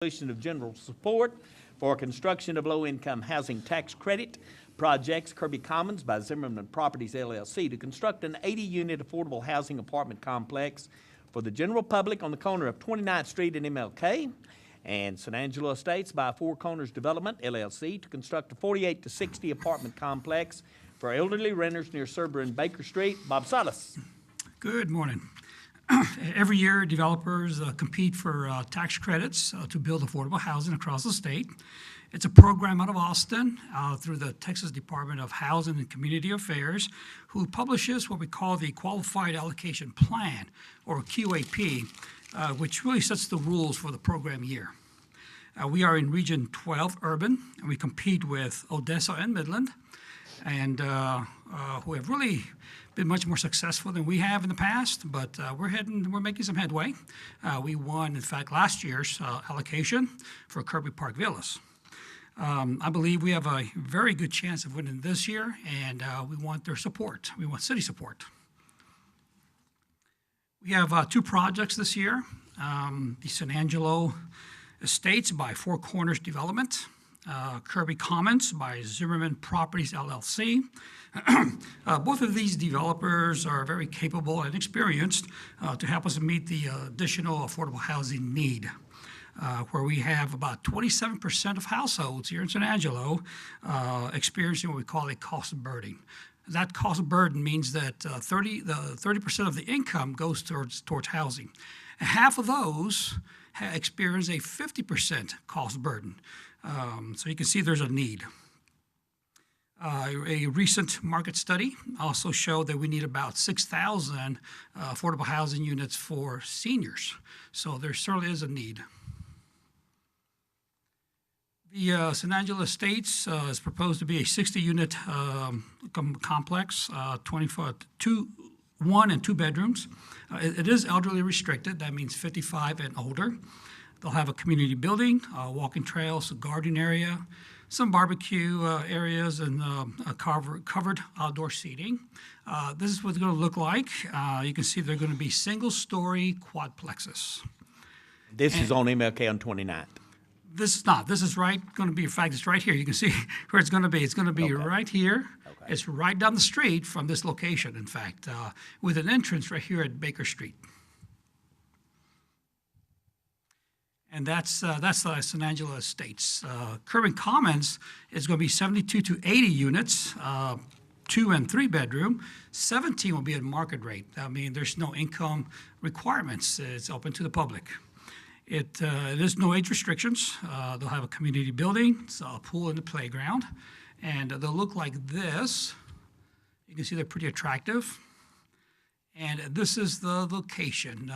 Resolution of general support for construction of low-income housing tax credit projects, Kirby Commons by Zimmerman Properties LLC, to construct an 80-unit affordable housing apartment complex for the general public on the corner of 29th Street and MLK, and San Angelo Estates by Four Corners Development LLC to construct a 48 to 60 apartment complex for elderly renters near Cerber and Baker Street. Bob Salas. Good morning. Every year, developers compete for tax credits to build affordable housing across the state. It's a program out of Austin through the Texas Department of Housing and Community Affairs, who publishes what we call the Qualified Allocation Plan, or QAP, which really sets the rules for the program year. We are in Region 12 urban, and we compete with Odessa and Midland, and who have really been much more successful than we have in the past, but we're making some headway. We won, in fact, last year's allocation for Kirby Park Villas. I believe we have a very good chance of winning this year, and we want their support. We want city support. We have two projects this year, the San Angelo Estates by Four Corners Development, Kirby Commons by Zimmerman Properties LLC. Both of these developers are very capable and experienced to help us meet the additional affordable housing need, where we have about 27% of households here in San Angelo experiencing what we call a cost burden. That cost burden means that 30% of the income goes towards housing. And half of those experience a 50% cost burden. So you can see there's a need. A recent market study also showed that we need about 6,000 affordable housing units for seniors. So there certainly is a need. The San Angelo Estates is proposed to be a 60-unit complex, 1 and 2 bedrooms. It is elderly restricted. That means 55 and older. They'll have a community building, walking trails, a garden area, some barbecue areas, and covered outdoor seating. This is what it's going to look like. You can see they're going to be single-story quadplexes. This is on MLK on 29th. This is not. This is going to be, in fact, it's right here. You can see where it's going to be. It's going to be right here. Okay. It's right down the street from this location, in fact, with an entrance right here at Baker Street. And that's the San Angelo Estates. Kirby Commons is going to be 72 to 80 units, 2 and 3 bedroom. 17 will be at market rate. I mean, there's no income requirements. It's open to the public. There's no age restrictions. They'll have a community building, so a pool and a playground, and they'll look like this. You can see they're pretty attractive. And this is the location.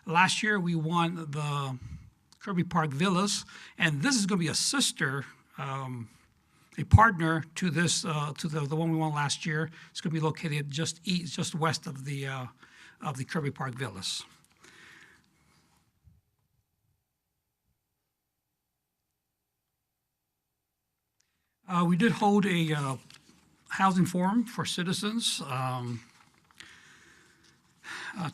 Last year we won the Kirby Park Villas, and this is going to be a sister, a partner to this, to the one we won last year. It's going to be located just west of the Kirby Park Villas. We did hold a housing forum for citizens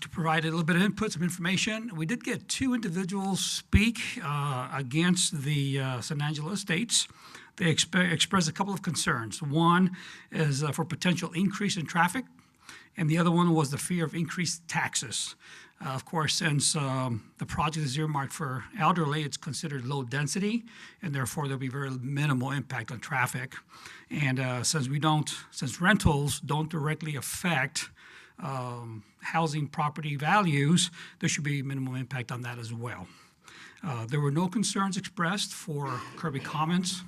to provide a little bit of input, some information. We did get 2 individuals speak against the San Angelo Estates. They expressed a couple of concerns. One is for potential increase in traffic, and the other one was the fear of increased taxes. Of course, since the project is earmarked for elderly, it's considered low density, and therefore there'll be very minimal impact on traffic. And since rentals don't directly affect housing property values, there should be minimal impact on that as well. There were no concerns expressed for Kirby Commons,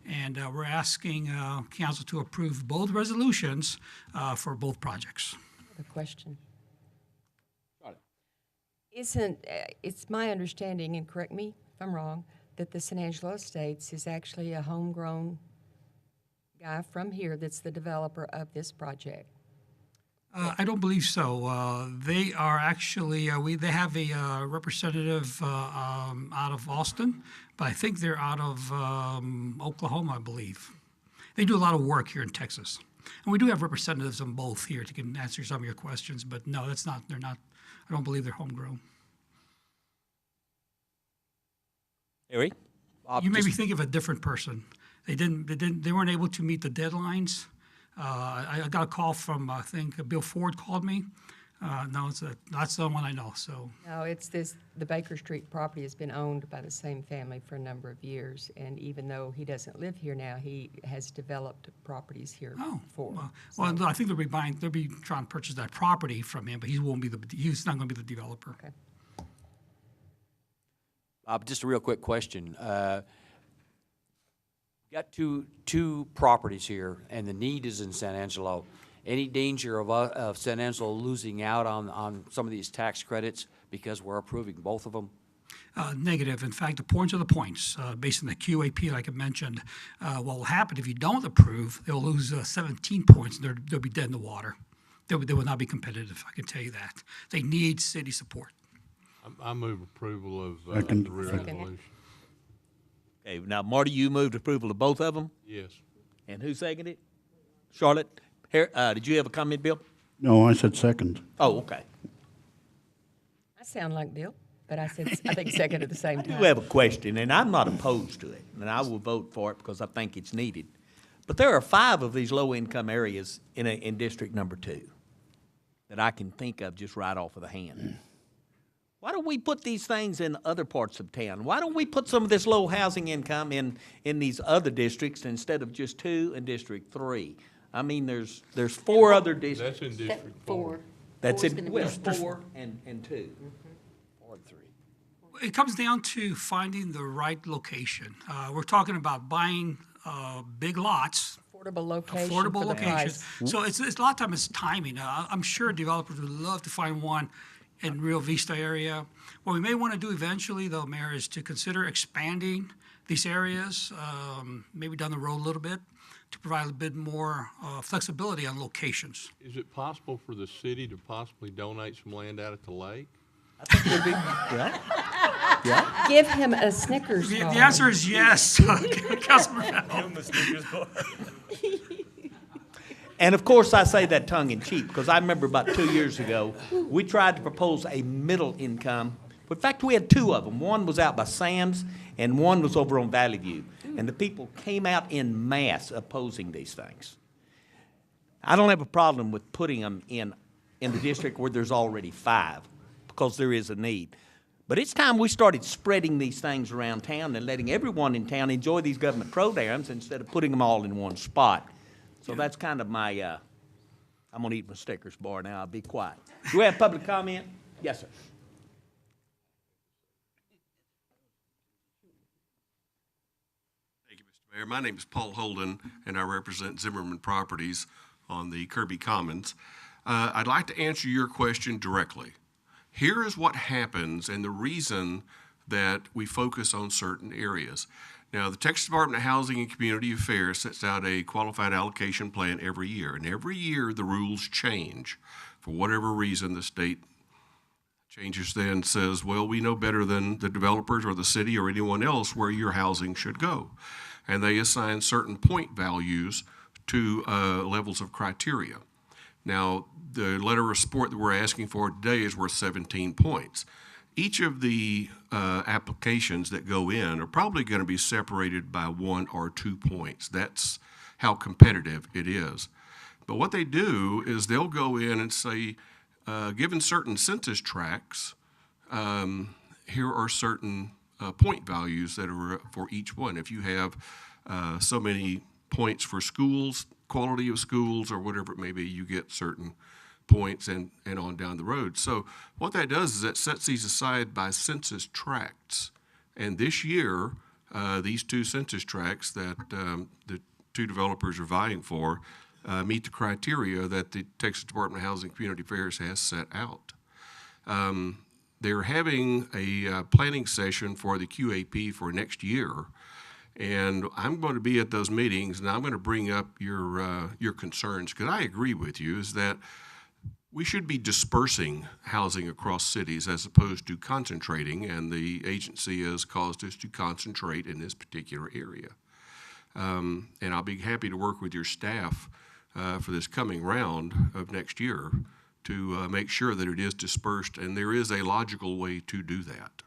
and we're asking council to approve both resolutions for both projects. A question. It's my understanding, and correct me if I'm wrong, that the San Angelo Estates is actually a homegrown guy from here that's the developer of this project. I don't believe so. They are actually, they have a representative out of Austin, but I think they're out of Oklahoma, I believe. They do a lot of work here in Texas. And we do have representatives on both here to can answer some of your questions, but no, they're not, I don't believe they're homegrown. Harry? You made me think of a different person. They weren't able to meet the deadlines. I got a call from, I think, Bill Ford called me. No, that's the one I know, so. No, it's this, the Baker Street property has been owned by the same family for a number of years, and even though he doesn't live here now, he has developed properties here Oh, before. well, I think they'll be trying to purchase that property from him, but he's not gonna be the developer. Okay. Just a real quick question. Got two properties here, and the need is in San Angelo. Any danger of San Angelo losing out on some of these tax credits because we're approving both of them? Negative. In fact, the points are the points. Based on the QAP, like I mentioned, what will happen if you don't approve, they'll lose 17 points, and they'll be dead in the water. They will not be competitive, I can tell you that. They need city support. I move approval of the Second. resolution. Okay, now, Marty, you moved approval of both of them? Yes. And who seconded it? Charlotte? Did you have a comment, Bill? No, I said second. Oh, okay. I sound like Bill, but I think second at the same I do time. have a question, and I'm not opposed to it, and I will vote for it because I think it's needed. But there are 5 of these low-income areas in District Number 2 that I can think of just right off of the hand. Why don't we put these things in other parts of town? Why don't we put some of this low housing income in these other districts instead of just 2 in District 3? I mean, there's 4 other districts. That's in District 4. That's Four's in, gonna be well, four. 4 and 2. Or 3. It comes down to finding the right location. We're talking about buying big lots, Affordable location affordable for the locations. price. So it's a lot of times it's timing. I'm sure developers would love to find one in Rio Vista area. What we may want to do eventually, though, Mayor, is to consider expanding these areas, maybe down the road a little bit, to provide a bit more flexibility on locations. Is it possible for the city to possibly donate some land out at the lake? I think it'd be, yeah. Give him a Snickers The bar. answer is yes, Councilman Bell. And of course, I say that tongue in cheek, because I remember about 2 years ago, we tried to propose a middle income. In fact, we had 2 of them. One was out by Sam's, and one was over on Valley View. And the people came out in mass opposing these things. I don't have a problem with putting them in the district where there's already 5, because there is a need. But it's time we started spreading these things around town and letting everyone in town enjoy these government programs instead of putting them all in one spot. So that's kind of my, I'm going to eat my Snickers bar now. I'll be quiet. Do we have public comment? Yes, sir. Thank you, Mr. Mayor. My name is Paul Holden, and I represent Zimmerman Properties on the Kirby Commons. I'd like to answer your question directly. Here is what happens and the reason that we focus on certain areas. Now, the Texas Department of Housing and Community Affairs sets out a qualified allocation plan every year, and every year the rules change. For whatever reason, the state changes then says, well, we know better than the developers or the city or anyone else where your housing should go. And they assign certain point values to levels of criteria. Now, the letter of support that we're asking for today is worth 17 points. Each of the applications that go in are probably going to be separated by 1 or 2 points. That's how competitive it is. But what they do is they'll go in and say, given certain census tracts, here are certain point values that are for each one. If you have so many points for schools, quality of schools, or whatever it may be, you get certain points and on down the road. So what that does is it sets these aside by census tracts. And this year, these 2 census tracts that the 2 developers are vying for meet the criteria that the Texas Department of Housing and Community Affairs has set out. They're having a planning session for the QAP for next year, and I'm going to be at those meetings, and I'm going to bring up your concerns, because I agree with you, is that we should be dispersing housing across cities as opposed to concentrating, and the agency has caused us to concentrate in this particular area. And I'll be happy to work with your staff for this coming round of next year to make sure that it is dispersed, and there is a logical way to do that.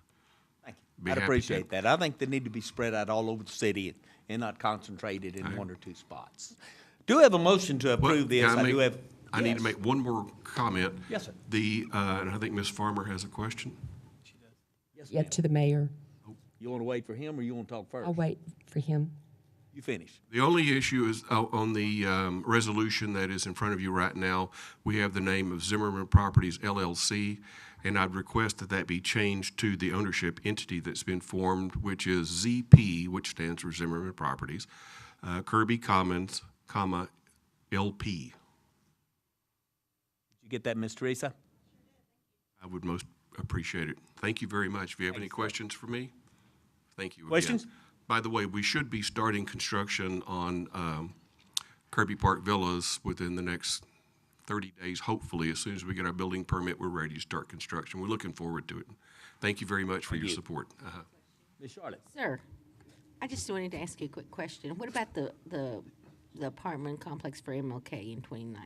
Thank you. be I'd happy to. appreciate that. I think they need to be spread out all over the city and not concentrated in one or two spots. Do have a motion to What- approve this. can I do make- have. I need yes. to make one more comment. Yes, sir. And I think Ms. Farmer has a question. Yes, Yeah, ma'am. to the mayor. You want to wait for him or you want to talk first? I'll wait for him. You finish. The only issue is on the resolution that is in front of you right now, we have the name of Zimmerman Properties LLC, and I'd request that that be changed to the ownership entity that's been formed, which is ZP, which stands for Zimmerman Properties, Kirby Commons, comma, LP. Did you get that, Ms. Teresa? I would most appreciate it. Thank you very much. If you have any questions for me, thank you again. Questions? By the way, we should be starting construction on Kirby Park Villas within the next 30 days, hopefully. As soon as we get our building permit, we're ready to start construction. We're looking forward to it. Thank you very much for your you. support. Ms. Charlotte? Sir, I just wanted to ask you a quick question. What about the apartment complex for MLK in 29th?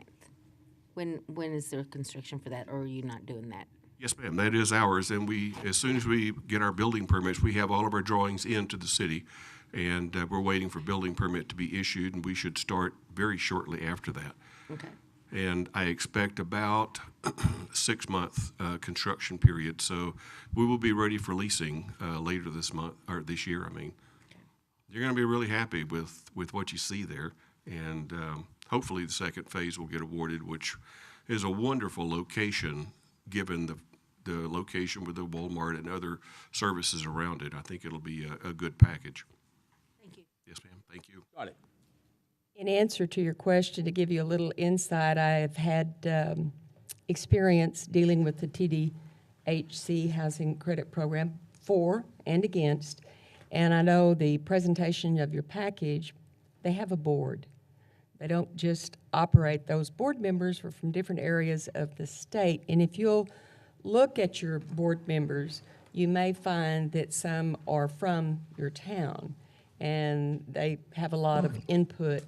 When is there construction for that, or are you not doing that? Yes, ma'am, that is ours, and as soon as we get our building permits, we have all of our drawings into the city, and we're waiting for building permit to be issued, and we should start very shortly after that. Okay. And I expect about 6-month construction period, so we will be ready for leasing later this month, or this year, I mean. You're gonna be really happy with what you see there, and hopefully the second phase will get awarded, which is a wonderful location, given the location with the Walmart and other services around it. I think it'll be a good package. Thank you. Yes, ma'am, thank you. Charlotte? In answer to your question, to give you a little insight, I have had experience dealing with the TDHC Housing Credit Program for and against, and I know the presentation of your package, they have a board. They don't just operate. Those board members are from different areas of the state, and if you'll look at your board members, you may find that some are from your town, and they have a lot of input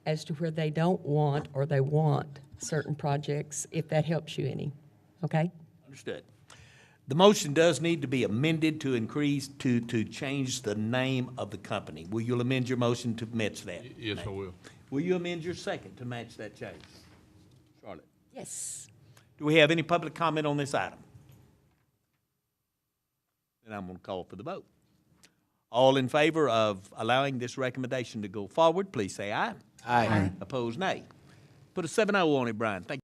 as to where they don't want or they want certain projects, if that helps you any, okay? Understood. The motion does need to be amended to increase, to change the name of the company. Will you amend your motion to match that? Yes, I will. Will you amend your second to match that change? Charlotte? Yes. Do we have any public comment on this item? Then I'm going to call for the vote. All in favor of allowing this recommendation to go forward, please say aye. Aye. Opposed, nay. Put a 7-0 on it, Brian. Thank you.